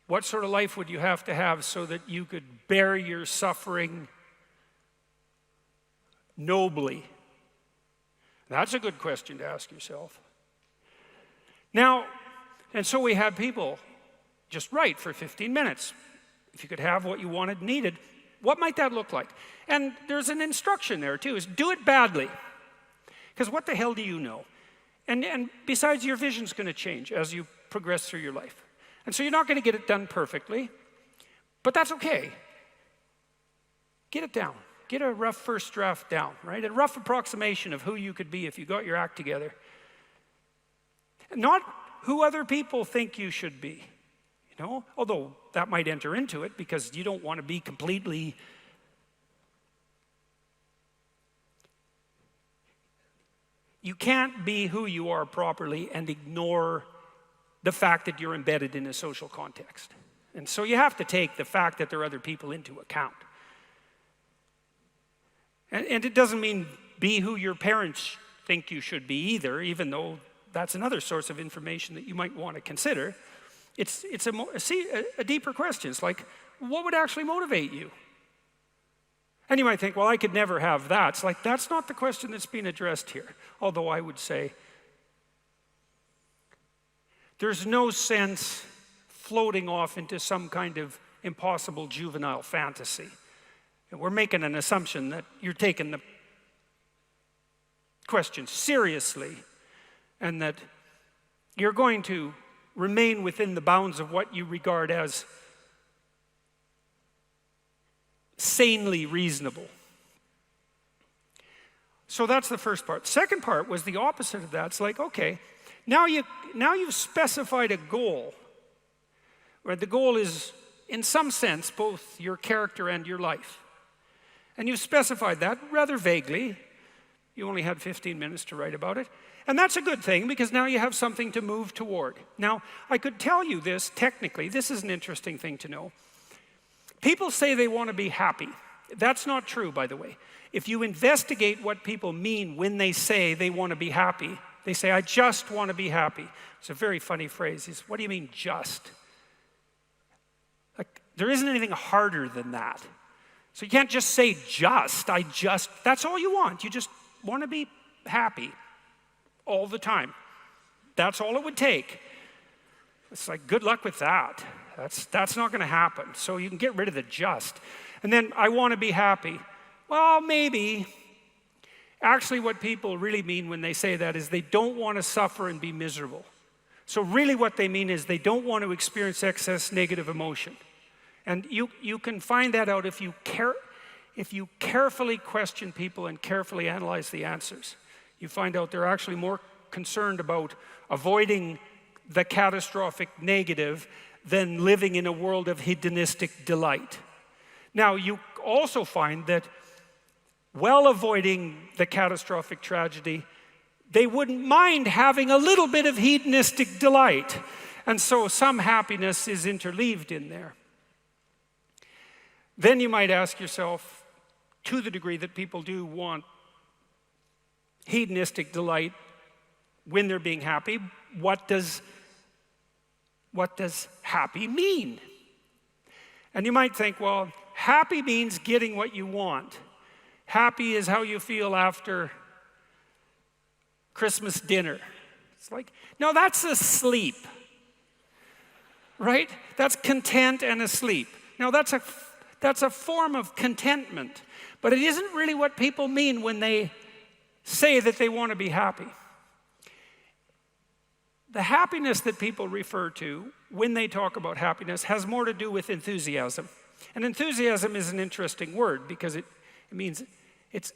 What sort of life would you have to have so that you could bear your suffering nobly? That's a good question to ask yourself. Now, and so we had people just write for 15 minutes. If you could have what you wanted, needed, what might that look like? And there's an instruction there too, is do it badly. Because what the hell do you know? And besides, your vision's going to change as you progress through your life. And so you're not going to get it done perfectly, but that's okay. Get it down. Get a rough first draft down, right? A rough approximation of who you could be if you got your act together. Not who other people think you should be, you know? Although that might enter into it because you don't want to be completely... You can't be who you are properly and ignore the fact that you're embedded in a social context. And so you have to take the fact that there are other people into account. And it doesn't mean be who your parents think you should be either, even though that's another source of information that you might want to consider. It's a deeper question. It's like, what would actually motivate you? And you might think, well, I could never have that. It's like, that's not the question that's being addressed here. Although I would say, there's no sense floating off into some kind of impossible juvenile fantasy. And we're making an assumption that you're taking the question seriously and that you're going to remain within the bounds of what you regard as sanely reasonable. So that's the first part. Second part was the opposite of that. It's like, okay, now you've specified a goal, where the goal is, in some sense, both your character and your life. And you've specified that rather vaguely. You only had 15 minutes to write about it. And that's a good thing, because now you have something to move toward. Now, I could tell you this technically. This is an interesting thing to know. People say they want to be happy. That's not true, by the way. If you investigate what people mean when they say they want to be happy, they say, I just want to be happy. It's a very funny phrase. It's, what do you mean, just? Like, there isn't anything harder than that. So you can't just say that's all you want. You just want to be happy all the time. That's all it would take. It's like, good luck with that. That's not going to happen. So you can get rid of the just. And then, I want to be happy. Well, maybe. Actually, what people really mean when they say that is they don't want to suffer and be miserable. So really what they mean is they don't want to experience excess negative emotion. And you can find that out if you carefully question people and carefully analyze the answers. You find out they're actually more concerned about avoiding the catastrophic negative than living in a world of hedonistic delight. Now, you also find that while avoiding the catastrophic tragedy, they wouldn't mind having a little bit of hedonistic delight. And so some happiness is interleaved in there. Then you might ask yourself, to the degree that people do want hedonistic delight when they're being happy, what does happy mean? And you might think, well, happy means getting what you want. Happy is how you feel after Christmas dinner. It's like, no, that's asleep, right? That's content and asleep. Now, that's a form of contentment, but it isn't really what people mean when they say that they want to be happy. The happiness that people refer to when they talk about happiness has more to do with enthusiasm. And enthusiasm is an interesting word because it means it's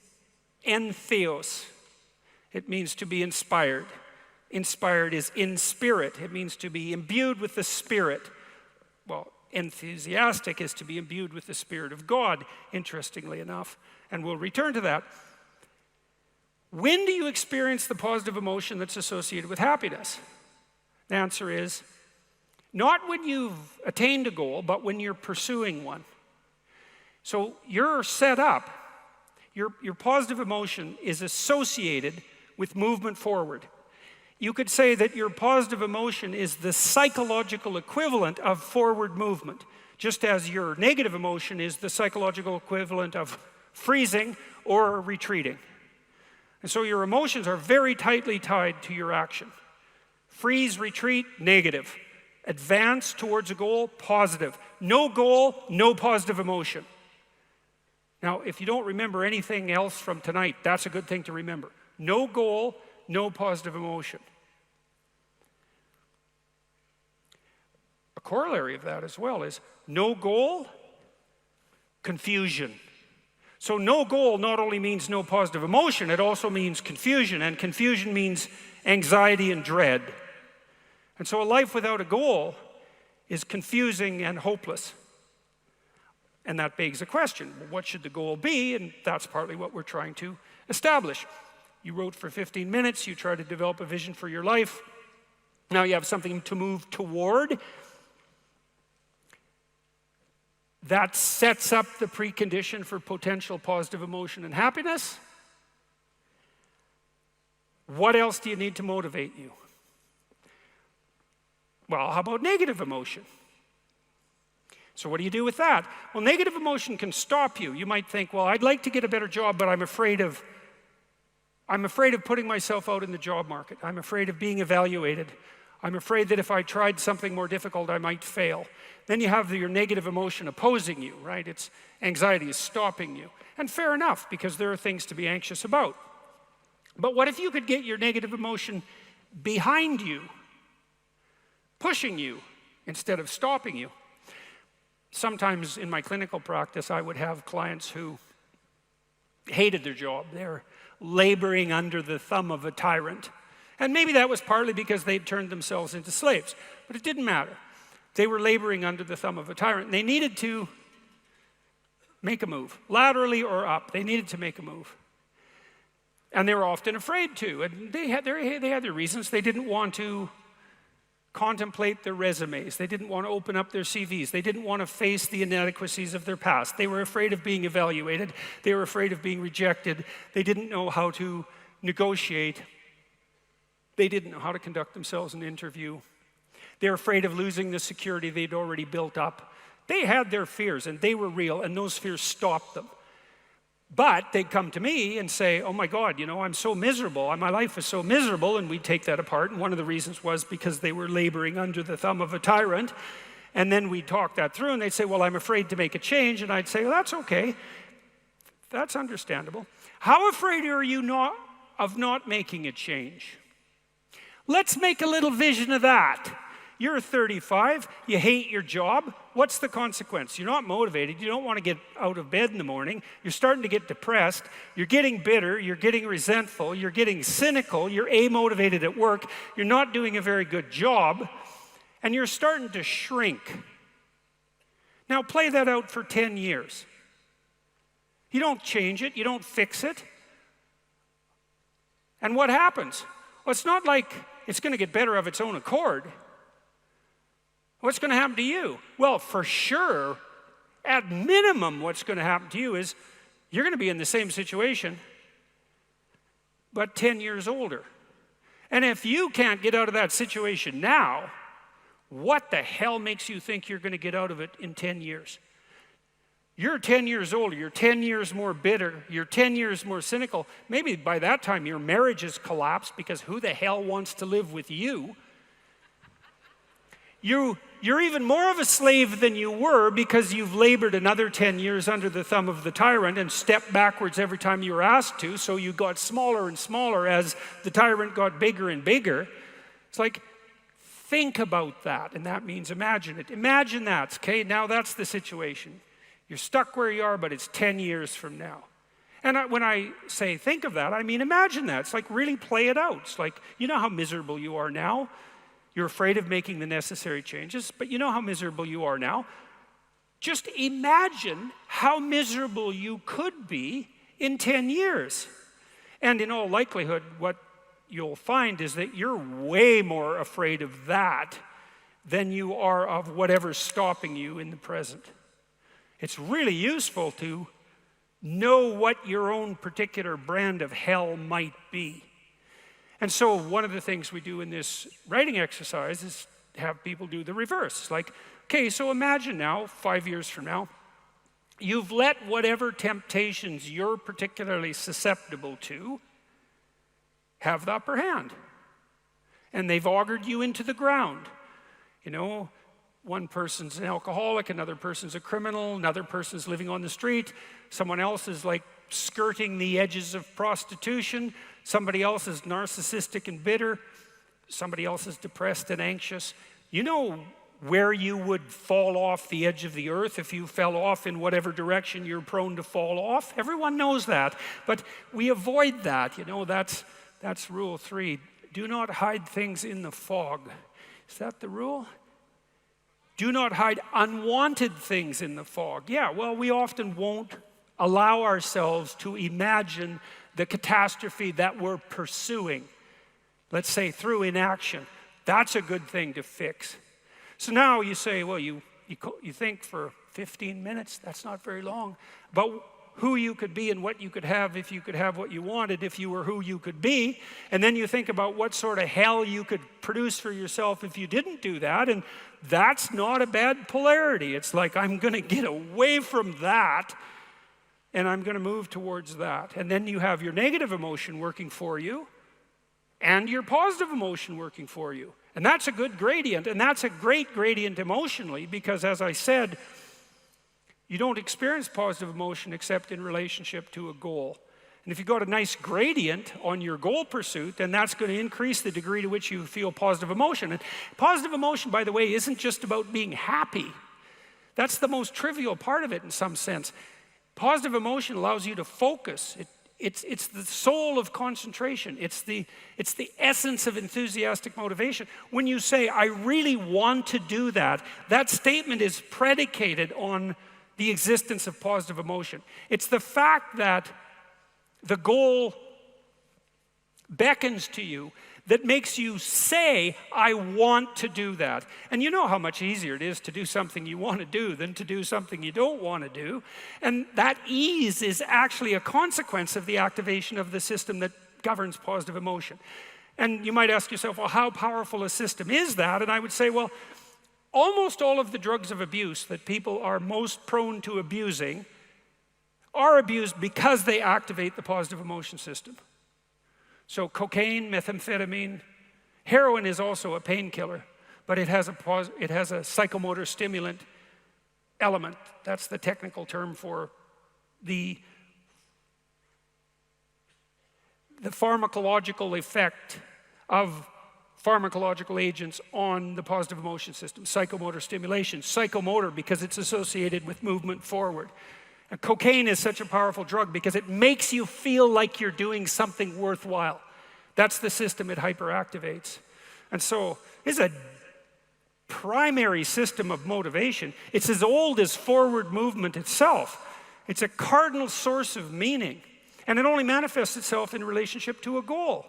entheos. It means to be inspired. Inspired is in spirit. It means to be imbued with the Spirit. Well, enthusiastic is to be imbued with the Spirit of God, interestingly enough. And we'll return to that. When do you experience the positive emotion that's associated with happiness? The answer is, not when you've attained a goal, but when you're pursuing one. So you're set up, your positive emotion is associated with movement forward. You could say that your positive emotion is the psychological equivalent of forward movement, just as your negative emotion is the psychological equivalent of freezing or retreating. And so your emotions are very tightly tied to your action. Freeze, retreat, negative. Advance towards a goal, positive. No goal, no positive emotion. Now, if you don't remember anything else from tonight, that's a good thing to remember. No goal, no positive emotion. A corollary of that as well is no goal, confusion. So no goal not only means no positive emotion, it also means confusion, and confusion means anxiety and dread. And so a life without a goal is confusing and hopeless. And that begs a question, well, what should the goal be? And that's partly what we're trying to establish. You wrote for 15 minutes, you try to develop a vision for your life. Now you have something to move toward. That sets up the precondition for potential positive emotion and happiness. What else do you need to motivate you? Well, how about negative emotion? So what do you do with that? Well, negative emotion can stop you. You might think, well, I'd like to get a better job, but I'm afraid of putting myself out in the job market. I'm afraid of being evaluated. I'm afraid that if I tried something more difficult, I might fail. Then you have your negative emotion opposing you, right? It's anxiety is stopping you. And fair enough, because there are things to be anxious about. But what if you could get your negative emotion behind you, pushing you instead of stopping you? Sometimes in my clinical practice, I would have clients who hated their job. They're laboring under the thumb of a tyrant. And maybe that was partly because they'd turned themselves into slaves. But it didn't matter. They were laboring under the thumb of a tyrant. And they needed to make a move, laterally or up. They needed to make a move. And they were often afraid to. And they had their reasons. They didn't want to contemplate their resumes. They didn't want to open up their CVs. They didn't want to face the inadequacies of their past. They were afraid of being evaluated. They were afraid of being rejected. They didn't know how to negotiate. They didn't know how to conduct themselves in an interview. They were afraid of losing the security they'd already built up. They had their fears, and they were real, and those fears stopped them. But they'd come to me and say, oh my God, I'm so miserable. My life is so miserable. And we'd take that apart. And one of the reasons was because they were laboring under the thumb of a tyrant. And then we'd talk that through. And they'd say, well, I'm afraid to make a change. And I'd say, well, that's okay. That's understandable. How afraid are you of not making a change? Let's make a little vision of that. You're 35, you hate your job. What's the consequence? You're not motivated. You don't want to get out of bed in the morning. You're starting to get depressed. You're getting bitter. You're getting resentful. You're getting cynical. You're amotivated at work. You're not doing a very good job. And you're starting to shrink. Now play that out for 10 years. You don't change it. You don't fix it. And what happens? Well, it's not like it's going to get better of its own accord. What's going to happen to you? Well, for sure, at minimum, what's going to happen to you is you're going to be in the same situation, but 10 years older. And if you can't get out of that situation now, what the hell makes you think you're going to get out of it in 10 years? You're 10 years older, you're 10 years more bitter, you're 10 years more cynical. Maybe by that time your marriage has collapsed because who the hell wants to live with you? You're even more of a slave than you were because you've labored another 10 years under the thumb of the tyrant and stepped backwards every time you were asked to, so you got smaller and smaller as the tyrant got bigger and bigger. It's like, think about that, and that means imagine it. Imagine that, okay? Now that's the situation. You're stuck where you are, but it's 10 years from now. And when I say think of that, I mean imagine that. It's like really play it out. It's like, you know how miserable you are now? You're afraid of making the necessary changes, but you know how miserable you are now. Just imagine how miserable you could be in 10 years. And in all likelihood, what you'll find is that you're way more afraid of that than you are of whatever's stopping you in the present. It's really useful to know what your own particular brand of hell might be. And so one of the things we do in this writing exercise is have people do the reverse. Like, okay, so imagine now, 5 years from now, you've let whatever temptations you're particularly susceptible to have the upper hand. And they've augured you into the ground. You know, one person's an alcoholic, another person's a criminal, another person's living on the street, someone else is like skirting the edges of prostitution, somebody else is narcissistic and bitter, somebody else is depressed and anxious. You know where you would fall off the edge of the earth if you fell off in whatever direction you're prone to fall off. Everyone knows that, but we avoid that. You know, that's rule 3. Do not hide things in the fog. Is that the rule? Do not hide unwanted things in the fog. Yeah, well, we often won't allow ourselves to imagine the catastrophe that we're pursuing. Let's say through inaction. That's a good thing to fix. So now you say, well, you think for 15 minutes, that's not very long, about who you could be and what you could have if you could have what you wanted, if you were who you could be. And then you think about what sort of hell you could produce for yourself if you didn't do that. And that's not a bad polarity. It's like, I'm going to get away from that and I'm going to move towards that. And then you have your negative emotion working for you and your positive emotion working for you. And that's a good gradient, and that's a great gradient emotionally, because as I said, you don't experience positive emotion except in relationship to a goal. And if you've got a nice gradient on your goal pursuit, then that's going to increase the degree to which you feel positive emotion. And positive emotion, by the way, isn't just about being happy. That's the most trivial part of it in some sense. Positive emotion allows you to focus. It's the soul of concentration. It's the essence of enthusiastic motivation. When you say, I really want to do that, that statement is predicated on the existence of positive emotion. It's the fact that the goal beckons to you that makes you say, I want to do that. And you know how much easier it is to do something you want to do than to do something you don't want to do. And that ease is actually a consequence of the activation of the system that governs positive emotion. And you might ask yourself, well, how powerful a system is that? And I would say, well, almost all of the drugs of abuse that people are most prone to abusing are abused because they activate the positive emotion system. So cocaine, methamphetamine, heroin is also a painkiller, but it has a psychomotor stimulant element. That's the technical term for the pharmacological effect of pharmacological agents on the positive emotion system. Psychomotor stimulation, psychomotor because it's associated with movement forward. And cocaine is such a powerful drug because it makes you feel like you're doing something worthwhile. That's the system it hyperactivates. And so it's a primary system of motivation. It's as old as forward movement itself. It's a cardinal source of meaning. And it only manifests itself in relationship to a goal.